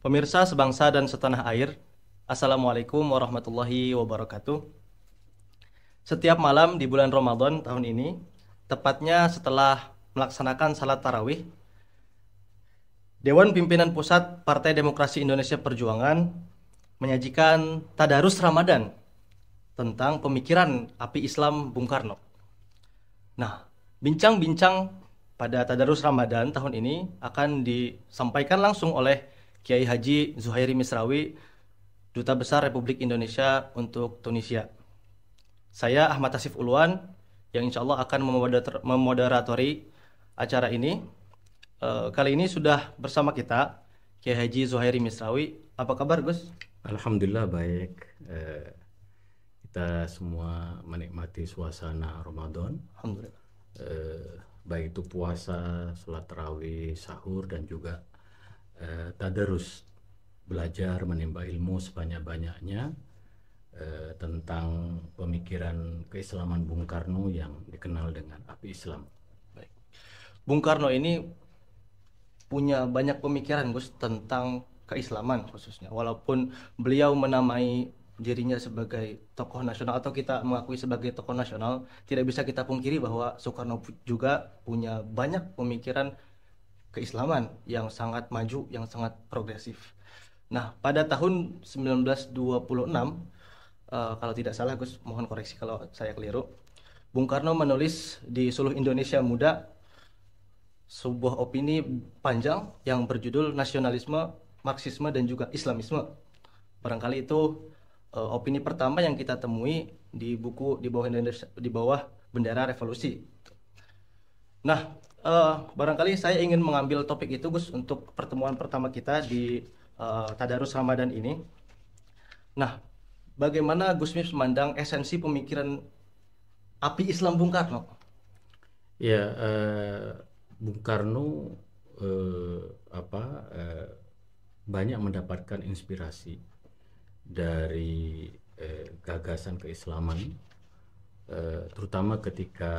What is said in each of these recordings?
Pemirsa sebangsa dan setanah air, Assalamualaikum warahmatullahi wabarakatuh. Setiap malam di bulan Ramadan tahun ini, tepatnya setelah melaksanakan salat tarawih, Dewan Pimpinan Pusat Partai Demokrasi Indonesia Perjuangan menyajikan Tadarus Ramadan tentang pemikiran api Islam Bung Karno. Nah, bincang-bincang pada Tadarus Ramadan tahun ini akan disampaikan langsung oleh Kiai Haji Zuhairi Misrawi, Duta Besar Republik Indonesia untuk Tunisia. Saya Ahmad Tasif Uluan yang insya Allah akan memoderatori acara ini. Kali ini sudah bersama kita Kiai Haji Zuhairi Misrawi. Apa kabar, Gus? Alhamdulillah baik. Kita semua menikmati suasana Ramadan. Alhamdulillah. Baik itu puasa, sholat tarawih, sahur, dan juga tadarus, belajar menimba ilmu sebanyak-banyaknya tentang pemikiran keislaman Bung Karno yang dikenal dengan api Islam. Baik. Bung Karno ini punya banyak pemikiran, Gus, tentang keislaman khususnya. Walaupun beliau menamai dirinya sebagai tokoh nasional atau kita mengakui sebagai tokoh nasional, tidak bisa kita pungkiri bahwa Soekarno juga punya banyak pemikiran keislaman yang sangat maju, yang sangat progresif. Nah, pada tahun 1926, kalau tidak salah, Gus, mohon koreksi kalau saya keliru, Bung Karno menulis di Suluh Indonesia Muda sebuah opini panjang yang berjudul Nasionalisme, Marxisme, dan juga Islamisme. Barangkali itu opini pertama yang kita temui di buku di bawah bendera revolusi. Nah, barangkali saya ingin mengambil topik itu, Gus, untuk pertemuan pertama kita di Tadarus Ramadan ini. Nah, bagaimana Gus Miftah memandang esensi pemikiran api Islam Bung Karno? Ya, Bung Karno eh, apa banyak mendapatkan inspirasi dari gagasan keislaman, terutama ketika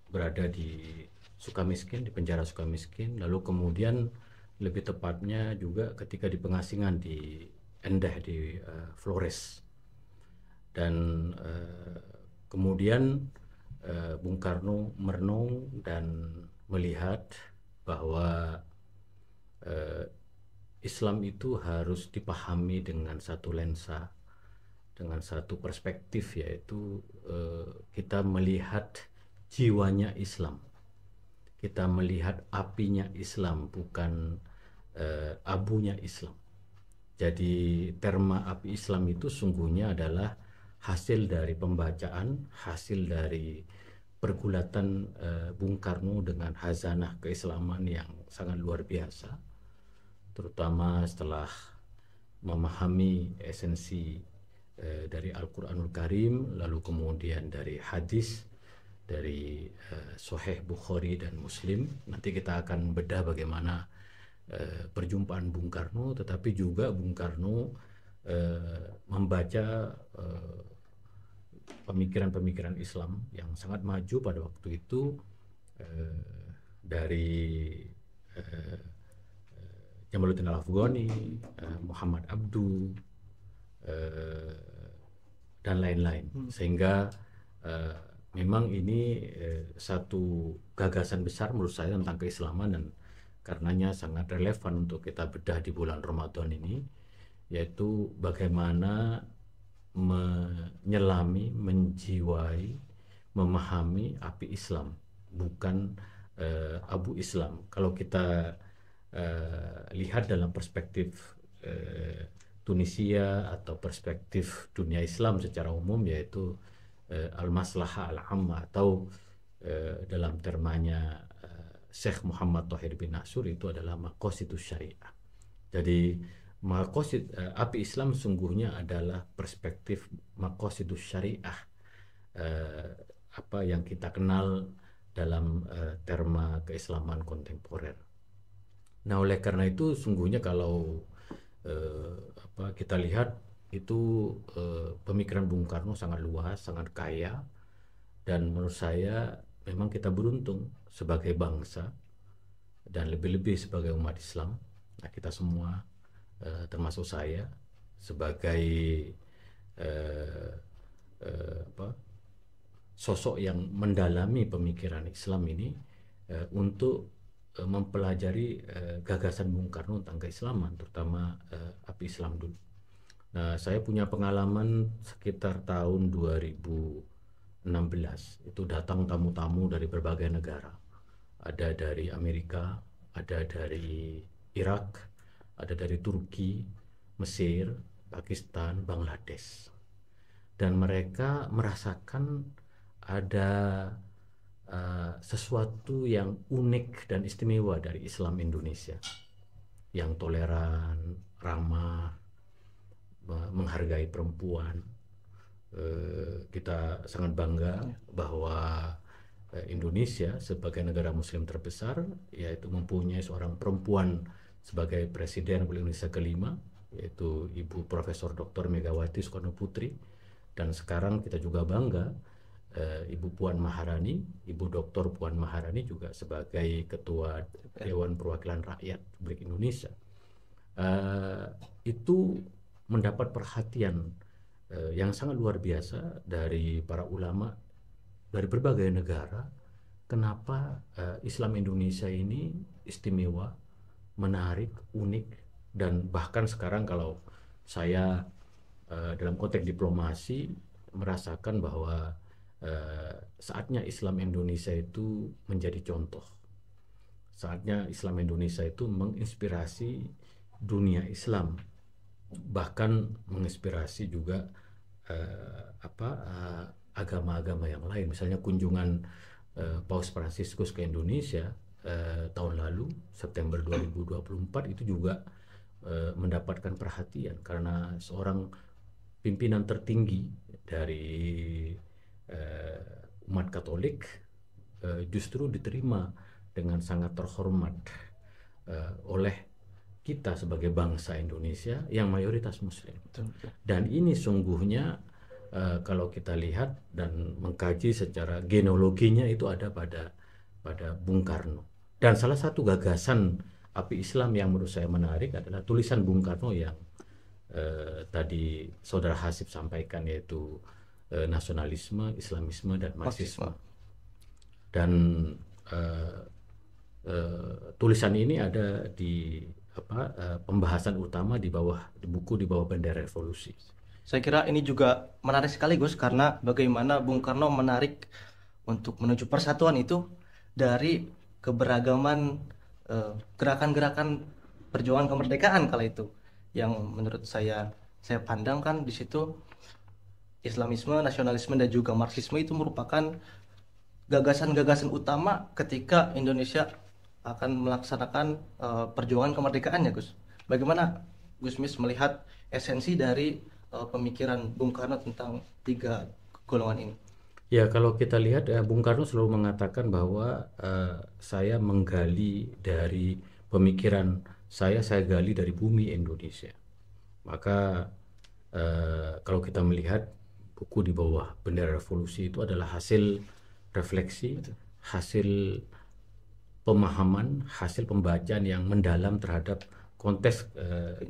berada di Sukamiskin, di penjara Sukamiskin, lalu kemudian lebih tepatnya juga ketika di pengasingan di Endah di Flores, dan kemudian Bung Karno merenung dan melihat bahwa eh, Islam itu harus dipahami dengan satu lensa, dengan satu perspektif, yaitu kita melihat jiwanya Islam, kita melihat apinya Islam, bukan abunya Islam. Jadi terma api Islam itu sungguhnya adalah hasil dari pembacaan, hasil dari pergulatan Bung Karno dengan hazanah keislaman yang sangat luar biasa, terutama setelah memahami esensi dari Al-Quranul Karim, lalu kemudian dari hadis, dari Sahih Bukhari dan Muslim. Nanti kita akan bedah bagaimana perjumpaan Bung Karno, tetapi juga Bung Karno membaca pemikiran-pemikiran Islam yang sangat maju pada waktu itu, dari eh, Jamaluddin Al-Afghani, Muhammad Abduh, eh, dan lain-lain, sehingga eh, memang ini satu gagasan besar menurut saya tentang keislaman, dan karenanya sangat relevan untuk kita bedah di bulan Ramadan ini, yaitu bagaimana menyelami, menjiwai, memahami api Islam, bukan abu Islam. Kalau kita lihat dalam perspektif Tunisia atau perspektif dunia Islam secara umum, yaitu al-maslahah al-amma, atau dalam termanya Syekh Muhammad Thohir bin Nasur, itu adalah maqasidus syariah. Jadi api Islam sungguhnya adalah perspektif maqasidus syariah, apa yang kita kenal dalam terma keislaman kontemporer. Nah, oleh karena itu sungguhnya kalau kita lihat itu pemikiran Bung Karno sangat luas, sangat kaya, dan menurut saya memang kita beruntung sebagai bangsa dan lebih-lebih sebagai umat Islam. Nah, kita semua termasuk saya sebagai eh, apa, sosok yang mendalami pemikiran Islam ini untuk mempelajari gagasan Bung Karno tentang keislaman, terutama api Islam dulu. Nah, saya punya pengalaman sekitar tahun 2016, itu datang tamu-tamu dari berbagai negara. Ada dari Amerika, ada dari Irak, ada dari Turki, Mesir, Pakistan, Bangladesh. Dan mereka merasakan ada sesuatu yang unik dan istimewa dari Islam Indonesia, yang toleran, ramah, menghargai perempuan. Kita sangat bangga bahwa Indonesia sebagai negara muslim terbesar, yaitu mempunyai seorang perempuan sebagai Presiden Republik Indonesia kelima, yaitu Ibu Profesor Dr. Megawati Soekarno Putri. Dan sekarang kita juga bangga Ibu Puan Maharani, Ibu Dr. Puan Maharani juga sebagai Ketua Dewan Perwakilan Rakyat Republik Indonesia. Itu mendapat perhatian yang sangat luar biasa dari para ulama dari berbagai negara. Kenapa Islam Indonesia ini istimewa, menarik, unik, dan bahkan sekarang kalau saya dalam konteks diplomasi merasakan bahwa saatnya Islam Indonesia itu menjadi contoh. Saatnya Islam Indonesia itu menginspirasi dunia Islam, bahkan menginspirasi juga agama-agama yang lain. Misalnya kunjungan Paus Fransiskus ke Indonesia tahun lalu, September 2024, itu juga mendapatkan perhatian karena seorang pimpinan tertinggi dari umat Katolik justru diterima dengan sangat terhormat oleh kita sebagai bangsa Indonesia yang mayoritas Muslim. Dan ini sungguhnya kalau kita lihat dan mengkaji secara genealoginya itu ada pada Bung Karno. Dan salah satu gagasan api Islam yang menurut saya menarik adalah tulisan Bung Karno yang tadi Saudara Hasib sampaikan, yaitu nasionalisme, Islamisme, dan Marxisme. Dan tulisan ini ada di pembahasan utama di buku di bawah Bendera Revolusi. Saya kira ini juga menarik sekali, Gus, karena bagaimana Bung Karno menarik untuk menuju persatuan itu dari keberagaman gerakan-gerakan perjuangan kemerdekaan kala itu, yang menurut saya pandang kan di situ Islamisme, nasionalisme, dan juga Marxisme itu merupakan gagasan-gagasan utama ketika Indonesia akan melaksanakan perjuangan kemerdekaannya, Gus. Bagaimana Gus Mis melihat esensi dari pemikiran Bung Karno tentang tiga golongan ini? Ya, kalau kita lihat Bung Karno selalu mengatakan bahwa saya menggali dari pemikiran saya gali dari bumi Indonesia. Maka kalau kita melihat buku di bawah Bendera Revolusi itu adalah hasil refleksi, hasil pemahaman, hasil pembacaan yang mendalam terhadap konteks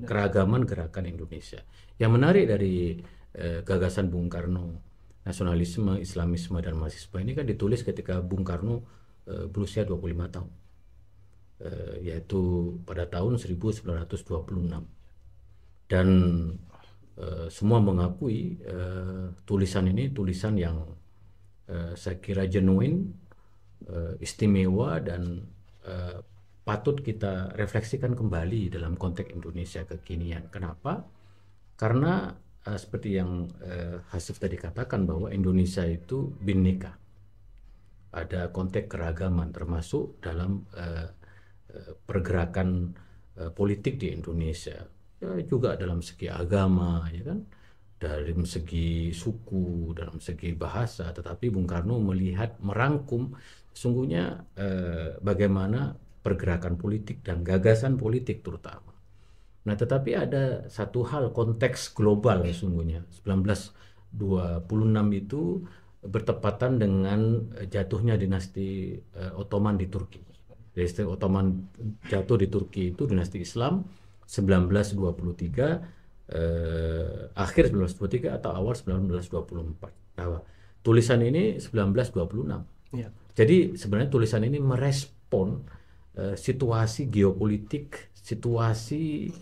keragaman gerakan Indonesia. Yang menarik dari gagasan Bung Karno, nasionalisme, Islamisme, dan Marxisme ini kan ditulis ketika Bung Karno berusia 25 tahun, yaitu pada tahun 1926. Dan semua mengakui tulisan ini tulisan yang saya kira genuine, istimewa, dan patut kita refleksikan kembali dalam konteks Indonesia kekinian. Kenapa? Karena seperti yang Hasif tadi katakan, bahwa Indonesia itu bineka, ada konteks keragaman, termasuk dalam pergerakan politik di Indonesia, ya, juga dalam segi agama, ya kan, dalam segi suku, dalam segi bahasa. Tetapi Bung Karno melihat, merangkum sesungguhnya bagaimana pergerakan politik dan gagasan politik terutama. Nah, tetapi ada satu hal, konteks global sesungguhnya. 1926 itu bertepatan dengan jatuhnya dinasti Ottoman di Turki. Dinasti Ottoman jatuh di Turki itu dinasti Islam, 1923, akhir 1923 atau awal 1924. Nah, tulisan ini 1926. Iya. Jadi sebenarnya tulisan ini merespon situasi geopolitik, situasi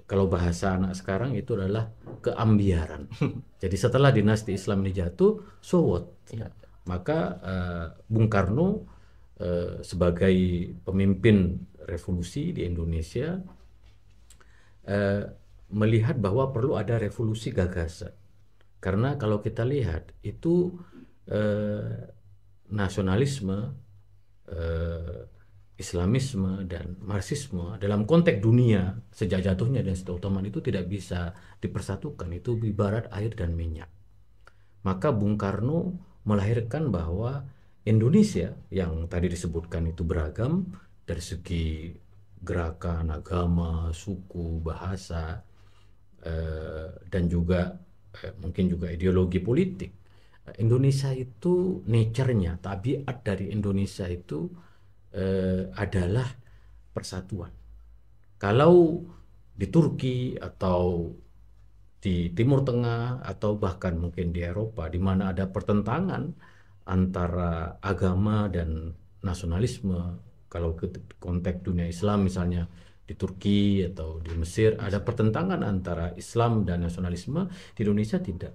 kalau bahasa anak sekarang itu adalah keambiaran. Jadi setelah dinasti Islam ini jatuh, so what? Iya. Maka Bung Karno sebagai pemimpin revolusi di Indonesia melihat bahwa perlu ada revolusi gagasan. Karena kalau kita lihat itu nasionalisme, Islamisme dan Marxisme dalam konteks dunia sejak jatuhnya Dinasti Ottoman itu tidak bisa dipersatukan, itu ibarat air dan minyak. Maka Bung Karno melahirkan bahwa Indonesia yang tadi disebutkan itu beragam dari segi gerakan, agama, suku, bahasa, dan juga mungkin juga ideologi politik. Indonesia itu nature-nya, tabiat dari Indonesia itu adalah persatuan. Kalau di Turki atau di Timur Tengah atau bahkan mungkin di Eropa di mana ada pertentangan antara agama dan nasionalisme, kalau ke konteks dunia Islam misalnya di Turki atau di Mesir ada pertentangan antara Islam dan nasionalisme, di Indonesia tidak.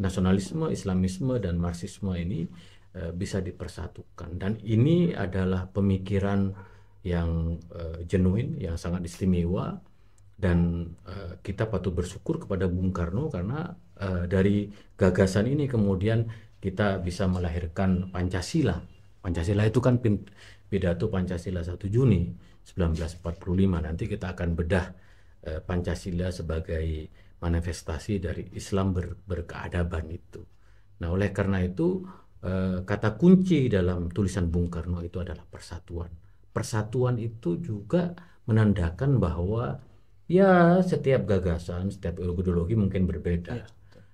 Nasionalisme, Islamisme dan Marxisme ini bisa dipersatukan, dan ini adalah pemikiran yang genuine, yang sangat istimewa, dan kita patut bersyukur kepada Bung Karno karena dari gagasan ini kemudian kita bisa melahirkan Pancasila. Pancasila itu kan pidato Pancasila 1 Juni 1945. Nanti kita akan bedah Pancasila sebagai manifestasi dari Islam berkeadaban itu. Nah, oleh karena itu kata kunci dalam tulisan Bung Karno itu adalah persatuan. Persatuan itu juga menandakan bahwa ya setiap gagasan, setiap ideologi mungkin berbeda. Iya.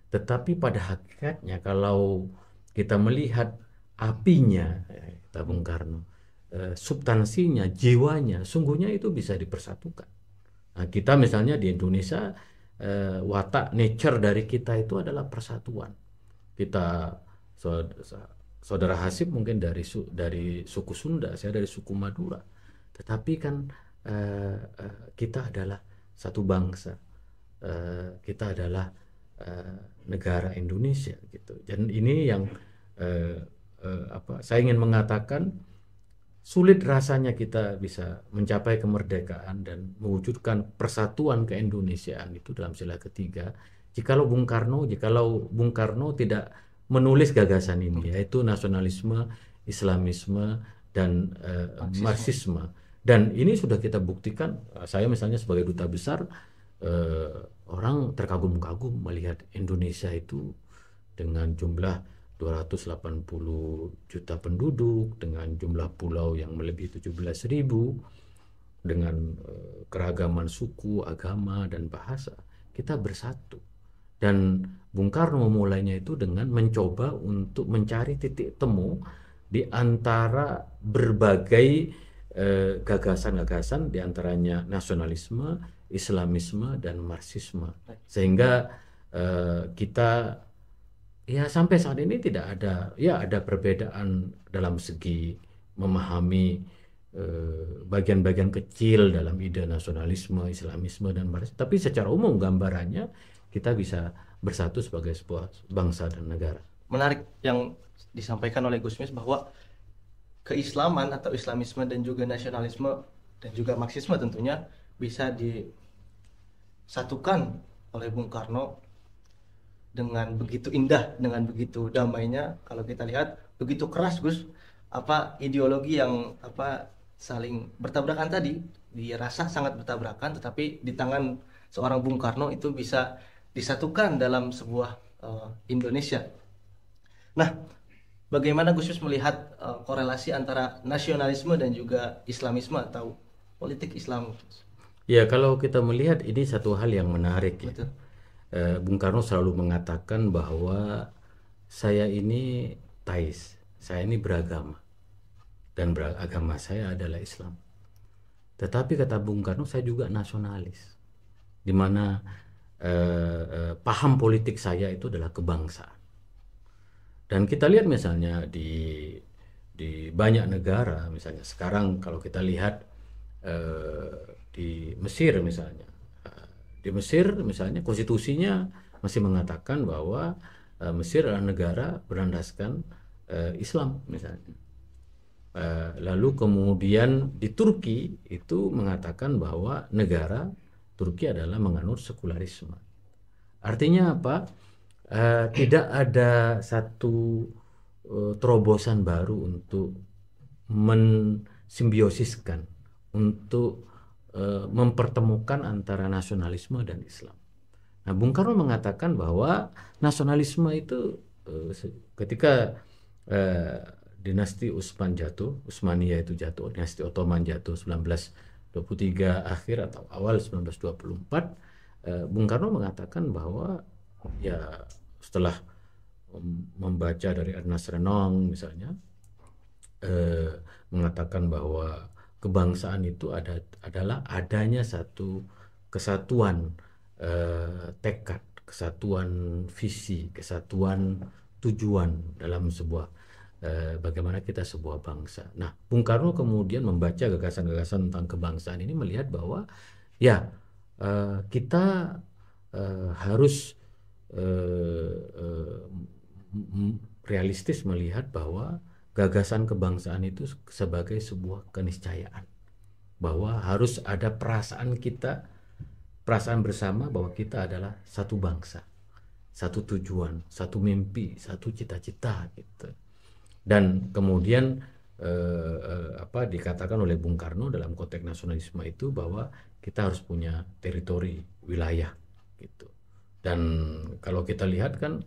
Tetapi pada hakikatnya kalau kita melihat apinya, kata Bung Karno, substansinya, jiwanya, sungguhnya itu bisa dipersatukan. Nah, kita misalnya di Indonesia, watak nature dari kita itu adalah persatuan. Kita saudara Hasib mungkin dari suku Sunda, saya dari suku Madura, tetapi kan kita adalah satu bangsa, kita adalah negara Indonesia gitu. Dan ini yang saya ingin mengatakan, sulit rasanya kita bisa mencapai kemerdekaan dan mewujudkan persatuan keindonesiaan itu dalam sila ketiga jikalau Bung Karno tidak menulis gagasan ini, yaitu nasionalisme, Islamisme, dan Marxisme. Dan ini sudah kita buktikan. Saya misalnya sebagai duta besar, orang terkagum-kagum melihat Indonesia itu dengan jumlah 280 juta penduduk, dengan jumlah pulau yang melebihi 17.000, dengan keragaman suku, agama, dan bahasa, kita bersatu. Dan Bung Karno memulainya itu dengan mencoba untuk mencari titik temu di antara berbagai gagasan-gagasan, di antaranya nasionalisme, Islamisme, dan Marxisme. Sehingga kita ya sampai saat ini tidak ada perbedaan dalam segi memahami bagian-bagian kecil dalam ide nasionalisme, Islamisme, dan Marxisme. Tapi secara umum gambarannya kita bisa bersatu sebagai sebuah bangsa dan negara. Menarik yang disampaikan oleh Gus Mis bahwa keislaman atau Islamisme dan juga nasionalisme dan juga Marxisme tentunya bisa disatukan oleh Bung Karno dengan begitu indah, dengan begitu damainya. Kalau kita lihat begitu keras Gus, ideologi yang saling bertabrakan tadi, dirasa sangat bertabrakan, tetapi di tangan seorang Bung Karno itu bisa disatukan dalam sebuah Indonesia. Nah, bagaimana Gus Mus melihat korelasi antara nasionalisme dan juga Islamisme atau politik Islam? Ya, kalau kita melihat ini satu hal yang menarik. Betul. Bung Karno selalu mengatakan bahwa saya ini Thais, saya ini beragama, dan agama saya adalah Islam. Tetapi kata Bung Karno, saya juga nasionalis, di mana paham politik saya itu adalah kebangsaan. Dan kita lihat misalnya di banyak negara, misalnya sekarang kalau kita lihat di Mesir misalnya, di Mesir misalnya konstitusinya masih mengatakan bahwa Mesir adalah negara berlandaskan Islam misalnya. Lalu kemudian di Turki itu mengatakan bahwa negara Turki adalah menganut sekularisme. Artinya apa? Tidak ada satu terobosan baru untuk mensimbiosiskan, untuk mempertemukan antara nasionalisme dan Islam. Nah, Bung Karno mengatakan bahwa nasionalisme itu ketika dinasti Utsmaniyah itu jatuh, dinasti Ottoman jatuh 1923 akhir atau awal 1924, Bung Karno mengatakan bahwa ya setelah membaca dari Ernest Renan misalnya, mengatakan bahwa kebangsaan itu adalah adanya satu kesatuan tekad, kesatuan visi, kesatuan tujuan dalam sebuah bagaimana kita sebuah bangsa. Nah, Bung Karno kemudian membaca gagasan-gagasan tentang kebangsaan ini, melihat bahwa ya kita harus realistis melihat bahwa gagasan kebangsaan itu sebagai sebuah keniscayaan, bahwa harus ada perasaan kita, perasaan bersama bahwa kita adalah satu bangsa, satu tujuan, satu mimpi, satu cita-cita gitu. Dan kemudian dikatakan oleh Bung Karno dalam konteks nasionalisme itu bahwa kita harus punya teritori, wilayah gitu. Dan kalau kita lihat kan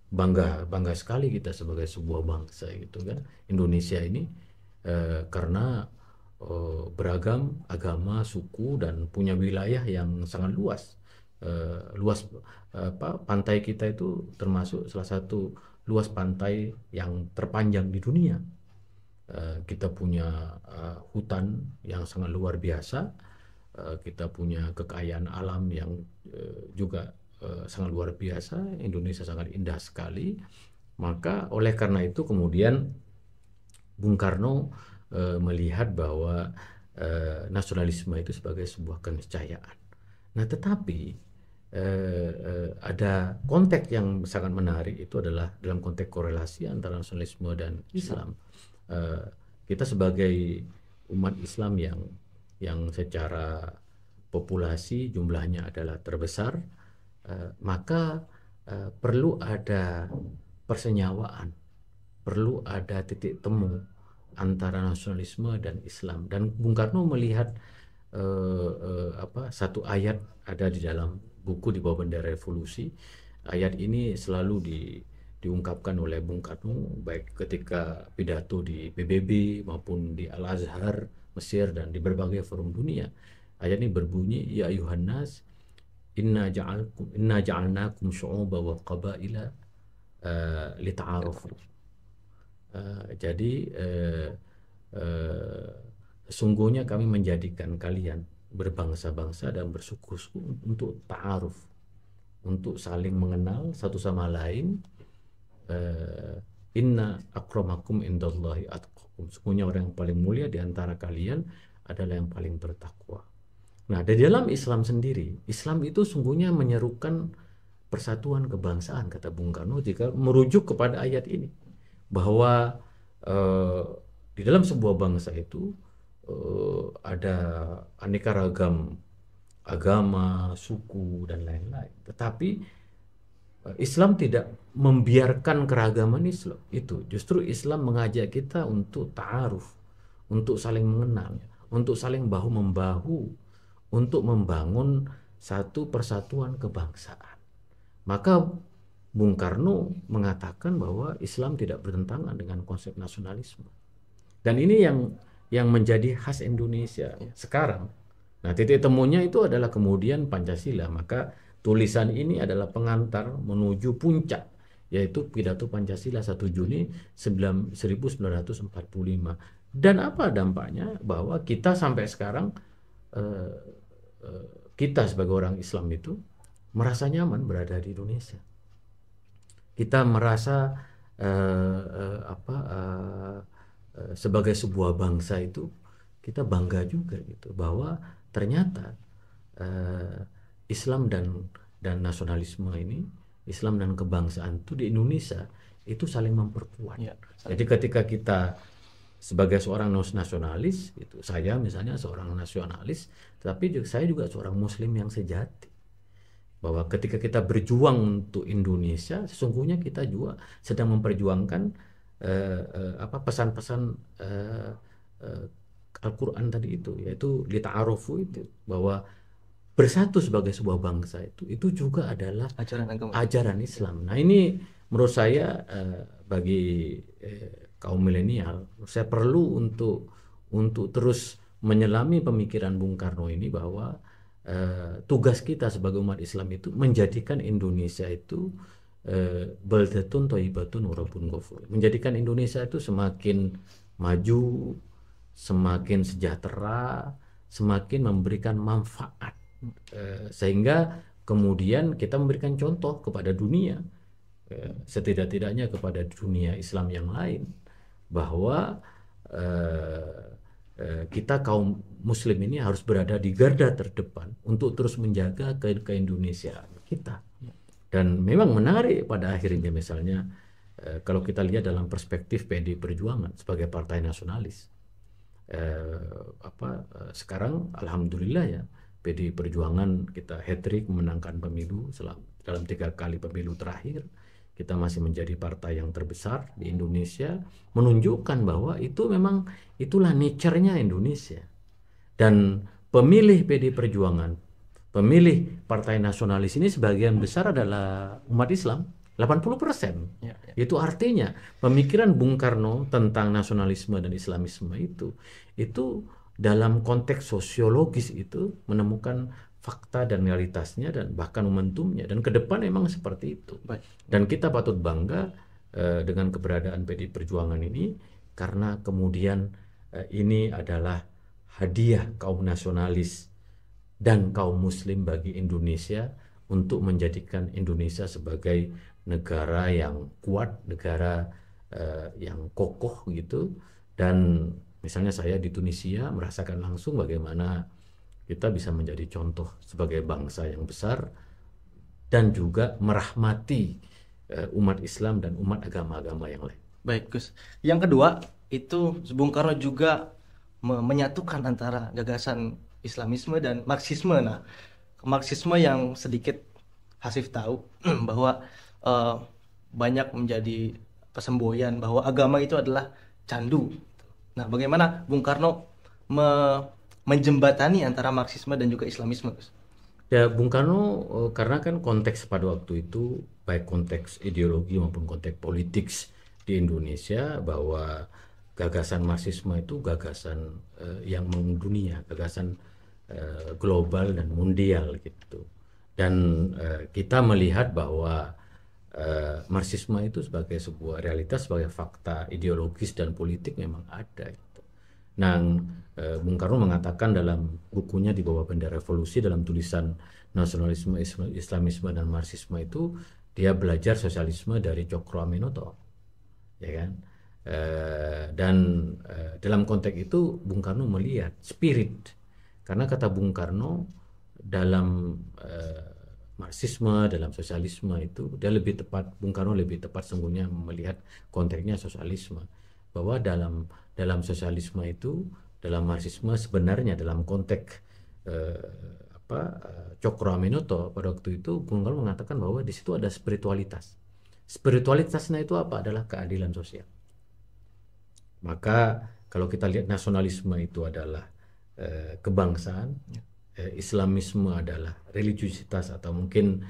bangga sekali kita sebagai sebuah bangsa gitu kan, Indonesia ini karena beragam agama, suku, dan punya wilayah yang sangat luas. Pantai kita itu termasuk salah satu luas pantai yang terpanjang di dunia. Kita punya hutan yang sangat luar biasa, kita punya kekayaan alam yang juga sangat luar biasa. Indonesia sangat indah sekali. Maka oleh karena itu kemudian Bung Karno melihat bahwa nasionalisme itu sebagai sebuah keniscayaan. Nah, tetapi ada konteks yang sangat menarik, itu adalah dalam konteks korelasi antara nasionalisme dan Islam. Kita sebagai umat Islam yang secara populasi jumlahnya adalah terbesar, maka perlu ada persenyawaan, perlu ada titik temu antara nasionalisme dan Islam. Dan Bung Karno melihat satu ayat ada di dalam buku Di Bawah Bendera Revolusi. Ayat ini selalu diungkapkan oleh Bung Karno baik ketika pidato di PBB maupun di Al-Azhar Mesir dan di berbagai forum dunia. Ayat ini berbunyi, ya ayuhan nas inna ja'alnakum syu'uban wa qabaila lita'arufu. Jadi sesungguhnya kami menjadikan kalian berbangsa-bangsa dan bersuku-suku untuk ta'aruf, untuk saling mengenal satu sama lain. Inna akramakum indallahi atqakum. Sesungguhnya orang yang paling mulia di antara kalian adalah yang paling bertakwa. Nah, di dalam Islam sendiri, Islam itu sungguhnya menyerukan persatuan kebangsaan, kata Bung Karno, jika merujuk kepada ayat ini, bahwa di dalam sebuah bangsa itu ada aneka ragam agama, suku, dan lain-lain. Tetapi Islam tidak membiarkan keragaman Islam itu. Justru Islam mengajak kita untuk ta'aruf, untuk saling mengenal, untuk saling bahu-membahu, untuk membangun satu persatuan kebangsaan. Maka Bung Karno mengatakan bahwa Islam tidak bertentangan dengan konsep nasionalisme. Dan ini yang menjadi khas Indonesia sekarang. Nah, titik temunya itu adalah kemudian Pancasila. Maka tulisan ini adalah pengantar menuju puncak, yaitu pidato Pancasila 1 Juni 1945. Dan apa dampaknya? Bahwa kita sampai sekarang eh, kita sebagai orang Islam itu merasa nyaman berada di Indonesia. Kita merasa sebagai sebuah bangsa itu kita bangga juga gitu bahwa ternyata eh, Islam dan nasionalisme ini, Islam dan kebangsaan itu di Indonesia itu saling memperkuat. Ya, Jadi ketika kita sebagai seorang nasionalis, itu saya misalnya seorang nasionalis, tapi saya juga seorang Muslim yang sejati. Bahwa ketika kita berjuang untuk Indonesia, sesungguhnya kita juga sedang memperjuangkan pesan-pesan eh, Al-Quran tadi itu, yaitu lita'arufu itu, bahwa bersatu sebagai sebuah bangsa itu juga adalah ajaran agama. ajaran Islam. Nah ini menurut saya bagi kaum milenial, saya perlu untuk terus menyelami pemikiran Bung Karno ini bahwa tugas kita sebagai umat Islam itu menjadikan Indonesia itu baldatun thayyibatun wa rabbun ghafur. Menjadikan Indonesia itu semakin maju, semakin sejahtera, semakin memberikan manfaat. Sehingga kemudian kita memberikan contoh kepada dunia, setidak-tidaknya kepada dunia Islam yang lain, bahwa kita kaum muslim ini harus berada di garda terdepan untuk terus menjaga keindonesiaan kita. Dan memang menarik pada akhirnya misalnya kalau kita lihat dalam perspektif PDI Perjuangan sebagai partai nasionalis, sekarang alhamdulillah ya, PDI Perjuangan kita hat-trick memenangkan pemilu dalam 3 kali pemilu terakhir. Kita masih menjadi partai yang terbesar di Indonesia, menunjukkan bahwa itu memang itulah nature-nya Indonesia. Dan pemilih PDI Perjuangan, pemilih partai nasionalis ini sebagian besar adalah umat Islam, 80%. Ya. Itu artinya pemikiran Bung Karno tentang nasionalisme dan Islamisme itu dalam konteks sosiologis itu menemukan fakta dan realitasnya dan bahkan momentumnya, dan ke depan memang seperti itu. Baik. Dan kita patut bangga dengan keberadaan PDI Perjuangan ini, karena kemudian ini adalah hadiah kaum nasionalis dan kaum muslim bagi Indonesia untuk menjadikan Indonesia sebagai negara yang kuat, negara yang kokoh gitu. Dan misalnya saya di Tunisia merasakan langsung bagaimana kita bisa menjadi contoh sebagai bangsa yang besar dan juga merahmati umat Islam dan umat agama-agama yang lain. Baik, Gus. Yang kedua, itu Bung Karno juga menyatukan antara gagasan Islamisme dan Marxisme. Nah, Marxisme yang sedikit Hasif tahu bahwa banyak menjadi kesemboyan bahwa agama itu adalah candu. Nah, bagaimana Bung Karno menjembatani antara Marxisme dan juga Islamisme, Gus? Ya, Bung Karno karena kan konteks pada waktu itu, baik konteks ideologi maupun konteks politik di Indonesia, bahwa gagasan Marxisme itu gagasan yang mendunia, gagasan global dan mundial gitu. Dan kita melihat bahwa Marxisme itu sebagai sebuah realitas, sebagai fakta ideologis dan politik memang ada gitu. Nah, Bung Karno mengatakan dalam bukunya Di Bawah Bendera Revolusi, dalam tulisan Nasionalisme, Islamisme dan Marxisme itu, dia belajar sosialisme dari Cokro Aminoto, ya kan? Dan dalam konteks itu Bung Karno melihat spirit, karena kata Bung Karno dalam Marxisme, dalam sosialisme itu dia lebih tepat, Bung Karno lebih tepat sungguhnya melihat konteksnya sosialisme, bahwa dalam sosialisme itu, dalam Marxisme sebenarnya dalam konteks Cokro Aminoto pada waktu itu, Bung Karno mengatakan bahwa di situ ada spiritualitas. Spiritualitasnya itu apa? Adalah keadilan sosial. Maka kalau kita lihat nasionalisme itu adalah kebangsaan, Islamisme adalah religiusitas atau mungkin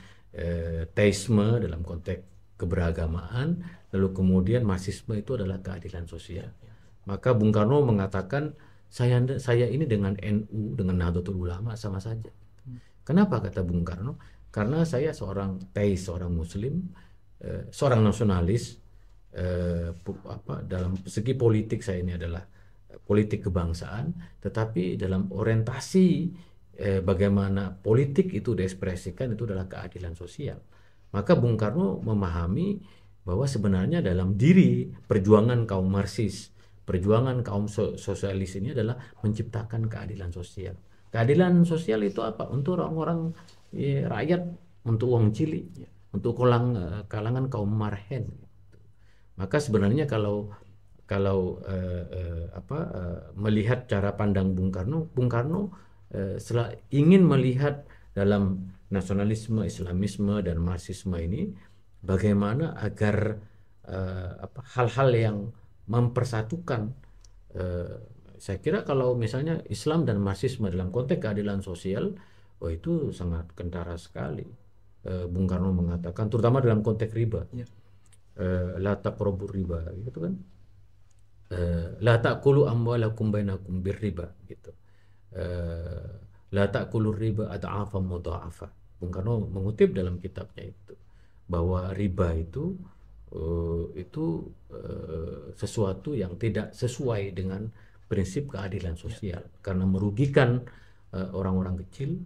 teisme dalam konteks keberagamaan, lalu kemudian Marxisme itu adalah keadilan sosial. Maka Bung Karno mengatakan saya ini dengan NU, dengan Nahdlatul Ulama sama saja. Kenapa kata Bung Karno? Karena saya seorang teis, seorang Muslim, seorang nasionalis. Dalam segi politik saya ini adalah politik kebangsaan, tetapi dalam orientasi bagaimana politik itu diekspresikan itu adalah keadilan sosial. Maka Bung Karno memahami bahwa sebenarnya dalam diri perjuangan kaum Marxis, perjuangan kaum sosialis ini adalah menciptakan keadilan sosial. Keadilan sosial itu apa? Untuk orang-orang rakyat, untuk wong cilik, untuk kalangan kaum marhen. Maka sebenarnya kalau melihat cara pandang Bung Karno ingin melihat dalam nasionalisme, Islamisme dan Marxisme ini bagaimana agar hal-hal yang mempersatukan. Saya kira kalau misalnya Islam dan Marxisme dalam konteks keadilan sosial, itu sangat kentara sekali. Bung Karno mengatakan, terutama dalam konteks riba, la taqrabur riba, gitu kan? La ta'kulu amwalakum bainakum birriba, gitu. La ta'kulur riba ad'afan mudha'afa. Bung Karno mengutip dalam kitabnya itu bahwa riba itu sesuatu yang tidak sesuai dengan prinsip keadilan sosial, karena merugikan orang-orang kecil,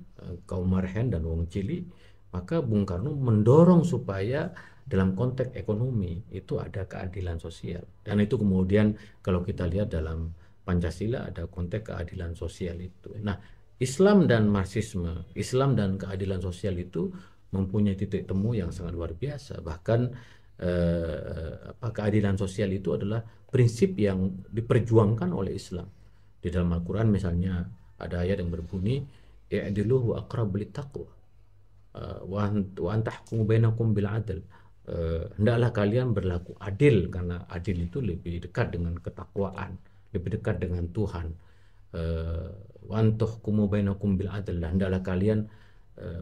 kaum marhen dan wong cilik. Maka Bung Karno mendorong supaya dalam konteks ekonomi itu ada keadilan sosial, dan itu kemudian kalau kita lihat dalam Pancasila ada konteks keadilan sosial itu. Nah, Islam dan Marxisme, Islam dan keadilan sosial itu mempunyai titik temu yang sangat luar biasa. Bahkan keadilan sosial itu adalah prinsip yang diperjuangkan oleh Islam. Di dalam Al-Quran misalnya ada ayat yang berbunyi, i'dilu wa aqrabu littaqwa wa antahkumu bainakum bil adl. Hendaklah kalian berlaku adil, karena adil itu lebih dekat dengan ketakwaan, lebih dekat dengan Tuhan. Wa antahkumu bainakum bil adl. Hendaklah kalian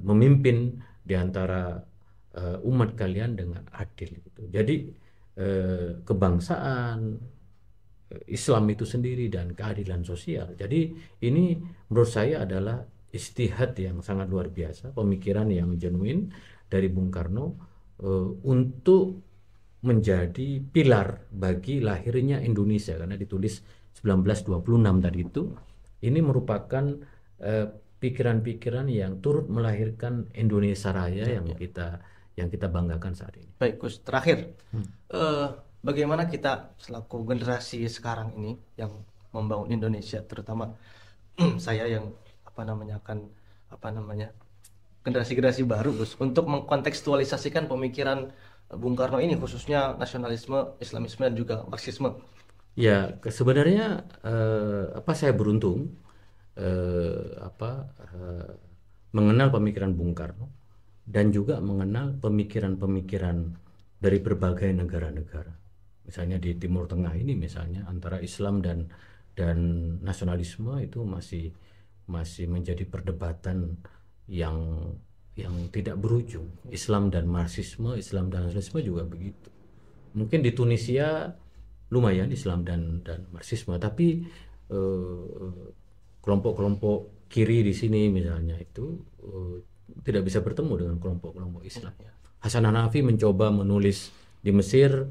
memimpin di antara umat kalian dengan adil. Jadi kebangsaan, Islam itu sendiri, dan keadilan sosial. Jadi ini menurut saya adalah ijtihad yang sangat luar biasa, pemikiran yang genuine dari Bung Karno untuk menjadi pilar bagi lahirnya Indonesia, karena ditulis 1926 tadi itu. Ini merupakan pikiran-pikiran yang turut melahirkan Indonesia Raya yang kita banggakan saat ini. Baik, Gus. Terakhir, bagaimana kita selaku generasi sekarang ini yang membangun Indonesia, terutama saya yang generasi-generasi baru, Gus, untuk mengkontekstualisasikan pemikiran Bung Karno ini, khususnya nasionalisme, Islamisme dan juga Marxisme. Ya, sebenarnya saya beruntung mengenal pemikiran Bung Karno dan juga mengenal pemikiran-pemikiran dari berbagai negara-negara. Misalnya di Timur Tengah ini, misalnya antara Islam dan nasionalisme itu masih menjadi perdebatan yang tidak berujung. Islam dan Marxisme, Islam dan nasionalisme juga begitu. Mungkin di Tunisia lumayan Islam dan Marxisme, tapi kelompok-kelompok kiri di sini misalnya itu tidak bisa bertemu dengan kelompok-kelompok Islam. Hasan Hanafi mencoba menulis di Mesir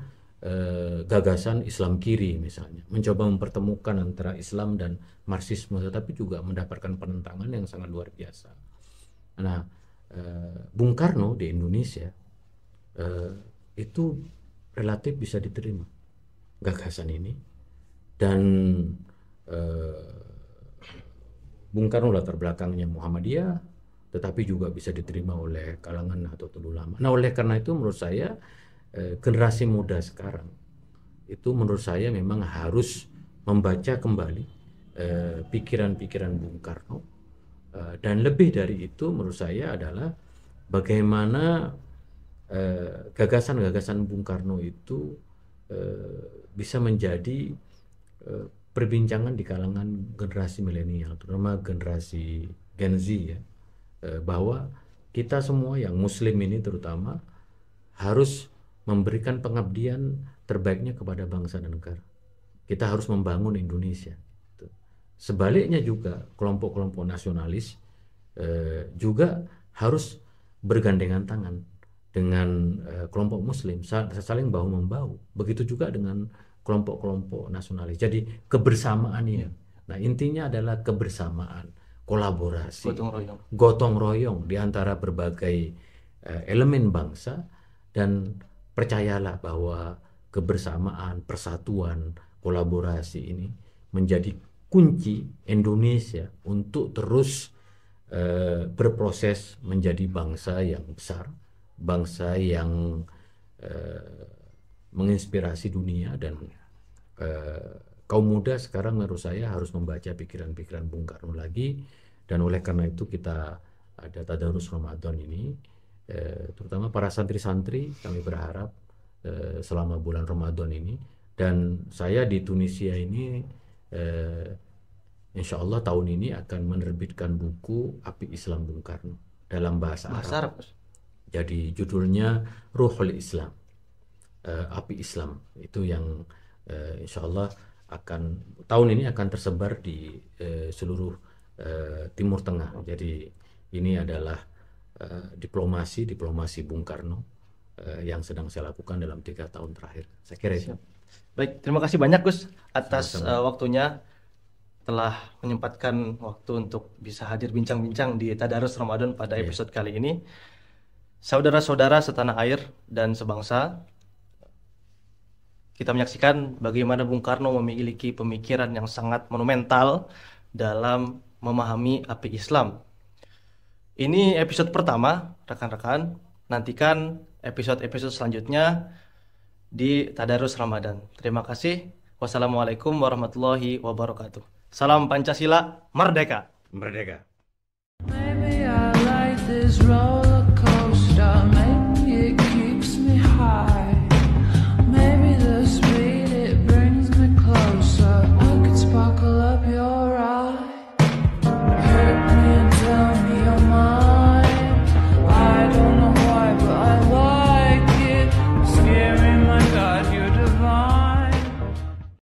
gagasan Islam kiri misalnya, mencoba mempertemukan antara Islam dan Marxisme, tetapi juga mendapatkan penentangan yang sangat luar biasa. Nah, Bung Karno di Indonesia itu relatif bisa diterima gagasan ini, dan Bung Karno latar belakangnya Muhammadiyah, tetapi juga bisa diterima oleh kalangan Nahdlatul Ulama. Nah, oleh karena itu menurut saya generasi muda sekarang itu menurut saya memang harus membaca kembali pikiran-pikiran Bung Karno, dan lebih dari itu menurut saya adalah bagaimana gagasan-gagasan Bung Karno itu bisa menjadi perbincangan di kalangan generasi milenial, terutama generasi Gen Z ya, bahwa kita semua yang Muslim ini terutama harus memberikan pengabdian terbaiknya kepada bangsa dan negara. Kita harus membangun Indonesia. Sebaliknya juga kelompok-kelompok nasionalis juga harus bergandengan tangan dengan kelompok Muslim, saling bahu membahu. Begitu juga dengan kelompok-kelompok nasionalis. Jadi kebersamaan ini. Nah, intinya adalah kebersamaan, kolaborasi, gotong royong di antara berbagai elemen bangsa, dan percayalah bahwa kebersamaan, persatuan, kolaborasi ini menjadi kunci Indonesia untuk terus berproses menjadi bangsa yang besar, bangsa yang menginspirasi dunia. Dan kaum muda sekarang menurut saya harus membaca pikiran-pikiran Bung Karno lagi, dan oleh karena itu kita ada Tadarus Ramadan ini, terutama para santri-santri kami berharap selama bulan Ramadan ini, dan saya di Tunisia ini insya Allah tahun ini akan menerbitkan buku Api Islam Bung Karno dalam bahasa Arab. Jadi judulnya Ruhul Islam, Api Islam, itu yang insya Allah akan tahun ini akan tersebar di seluruh Timur Tengah. Jadi ini adalah diplomasi Bung Karno yang sedang saya lakukan dalam 3 tahun terakhir. Saya kira itu. Baik, terima kasih banyak Gus atas waktunya, telah menyempatkan waktu untuk bisa hadir bincang-bincang di Tadarus Ramadan pada episode kali ini. Saudara-saudara setanah air dan sebangsa, kita menyaksikan bagaimana Bung Karno memiliki pemikiran yang sangat monumental dalam memahami api Islam. Ini episode pertama, rekan-rekan. Nantikan episode-episode selanjutnya di Tadarus Ramadan. Terima kasih. Wassalamualaikum warahmatullahi wabarakatuh. Salam Pancasila, merdeka. Merdeka. Maybe I like this role.